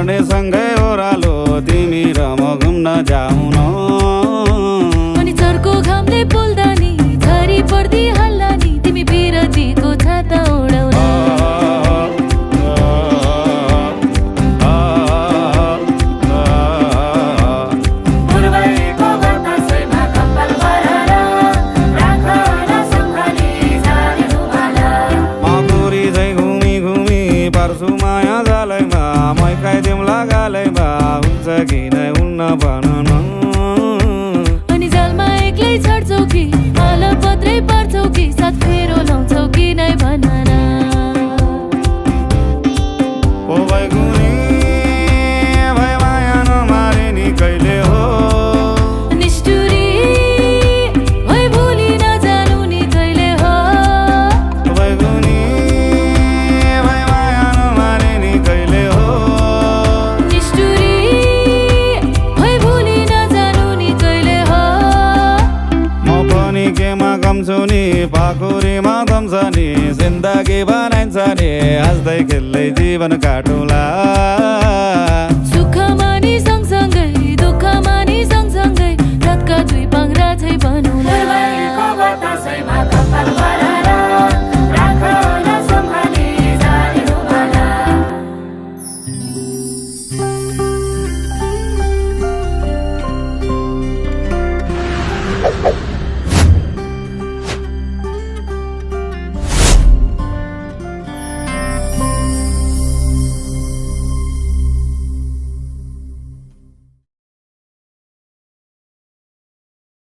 पर्ने सँगै ओह्रालो तिमी र म घुम्न जाउँ न। अनि चर्को घामले पोल्दा नि झरी पर्दी हल्ला नि तिमी बिरतीको छाता ओढाउन। माया जालैमा मै खाइदिउँला गालैमा हुन्छ कि नै हुन्न भन न। अनि जालमा एक्लै छड्छौ कि अलपत्रै पार्छौ कि साथ फेरो लाउँछौ कि नै भन न। ओ भाइ गुनी भाइ माया नमारे नि कहिले हो। निष्ठुरी भई भुली नजानु नि कहिले हो। ओ भाइ गुनी भाइ माया नमारे नि कहिले हो। निष्ठुरी भई भुली नजानु नि कहिले हो। म पनि केमा कम छु नि पाखुरीमा दम्छ नि जिन्दगी बनाइन्छ नि हाँस्दै खेल्दै जीवन काटुला।